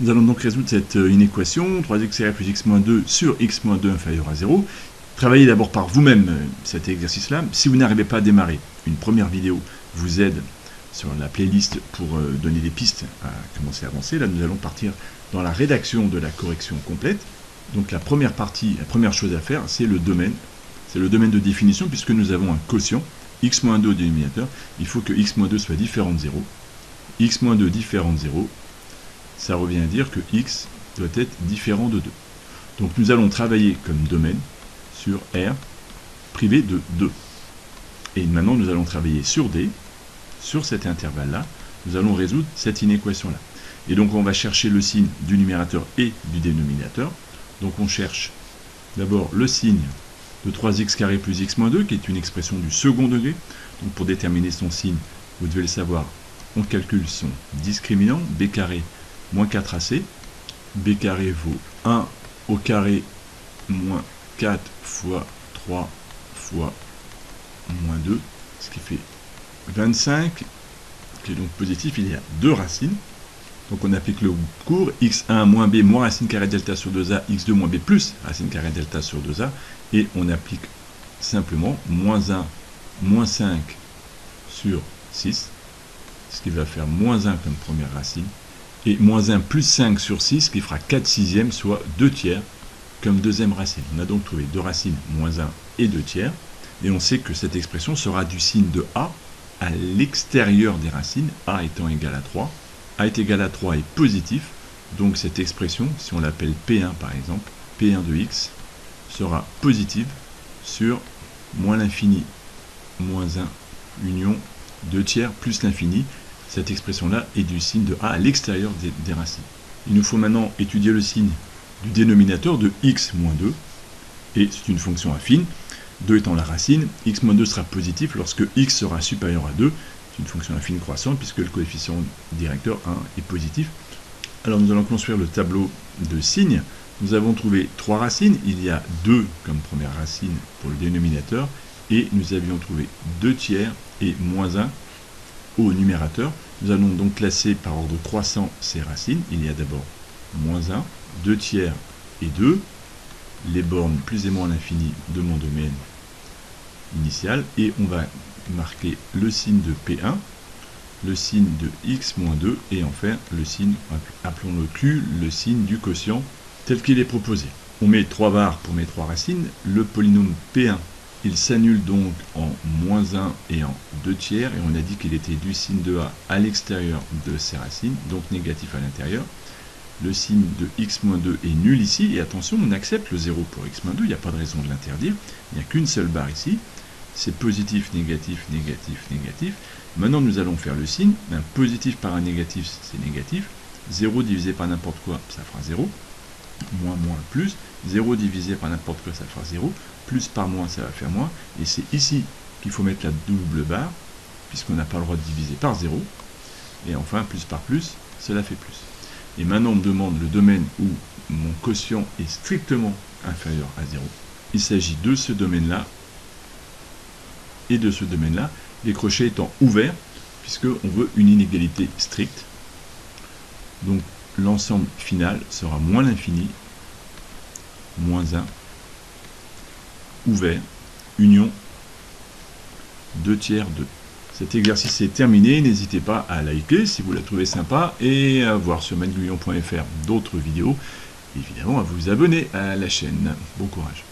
Nous allons donc résoudre cette inéquation, 3x² plus x-2 sur x-2 inférieur à 0. Travaillez d'abord par vous-même cet exercice-là. Si vous n'arrivez pas à démarrer, une première vidéo vous aide sur la playlist pour donner des pistes à commencer à avancer. Là, nous allons partir dans la rédaction de la correction complète. Donc la première partie, la première chose à faire, c'est le domaine. C'est le domaine de définition puisque nous avons un quotient, x-2 au dénominateur. Il faut que x-2 soit différent de 0. x-2 différent de 0, ça revient à dire que x doit être différent de 2. Donc nous allons travailler comme domaine sur R privé de 2. Et maintenant nous allons travailler sur D, sur cet intervalle-là, nous allons résoudre cette inéquation-là. Et donc on va chercher le signe du numérateur et du dénominateur. Donc on cherche d'abord le signe de 3x² plus x-2, qui est une expression du second degré. Donc pour déterminer son signe, vous devez le savoir, on calcule son discriminant, b carré moins 4ac. b carré vaut 1 au carré moins 4 fois 3 fois moins 2, ce qui fait 25, qui est donc positif. Il y a deux racines. Donc on applique le cours, x1 moins b moins racine carrée delta sur 2a, x2 moins b plus racine carrée delta sur 2a, et on applique simplement moins 1 moins 5 sur 6, ce qui va faire moins 1 comme première racine, et moins 1 plus 5 sur 6, qui fera 4 sixièmes, soit 2 tiers, comme deuxième racine. On a donc trouvé deux racines, moins 1 et 2 tiers, et on sait que cette expression sera du signe de a à l'extérieur des racines, a étant égal à 3. A est égal à 3 est positif, donc cette expression, si on l'appelle P1 par exemple, P1 de x, sera positive sur moins l'infini, moins 1, union 2 tiers plus l'infini. Cette expression-là est du signe de a à l'extérieur des racines. Il nous faut maintenant étudier le signe du dénominateur de x moins 2, et c'est une fonction affine, 2 étant la racine, x moins 2 sera positif lorsque x sera supérieur à 2, c'est une fonction affine croissante puisque le coefficient directeur 1 est positif. Alors nous allons construire le tableau de signes. Nous avons trouvé trois racines, il y a 2 comme première racine pour le dénominateur, et nous avions trouvé 2 tiers et moins 1 au numérateur. Nous allons donc classer par ordre croissant ces racines. Il y a d'abord moins 1, 2 tiers et 2, les bornes plus et moins à l'infini de mon domaine initial, et on va marquer le signe de P1, le signe de x-2, et enfin le signe, appelons-le Q, le signe du quotient tel qu'il est proposé. On met 3 barres pour mes trois racines. Le polynôme P1, il s'annule donc en moins 1 et en 2 tiers, et on a dit qu'il était du signe de A à l'extérieur de ces racines, donc négatif à l'intérieur. Le signe de x-2 est nul ici, et attention, on accepte le 0 pour x-2, il n'y a pas de raison de l'interdire, il n'y a qu'une seule barre ici, c'est positif, négatif, négatif, négatif. Maintenant nous allons faire le signe, un positif par un négatif, c'est négatif, 0 divisé par n'importe quoi, ça fera 0, moins, moins, plus, 0 divisé par n'importe quoi, ça fera 0, plus par moins, ça va faire moins, et c'est ici qu'il faut mettre la double barre, puisqu'on n'a pas le droit de diviser par 0, et enfin, plus par plus, cela fait plus. Et maintenant on me demande le domaine où mon quotient est strictement inférieur à 0. Il s'agit de ce domaine-là et de ce domaine-là, les crochets étant ouverts, puisqu'on veut une inégalité stricte. Donc l'ensemble final sera moins l'infini, moins 1, ouvert, union, 2 tiers 2. Cet exercice est terminé, n'hésitez pas à liker si vous la trouvez sympa, et à voir sur mathguyon.fr d'autres vidéos, et évidemment à vous abonner à la chaîne. Bon courage.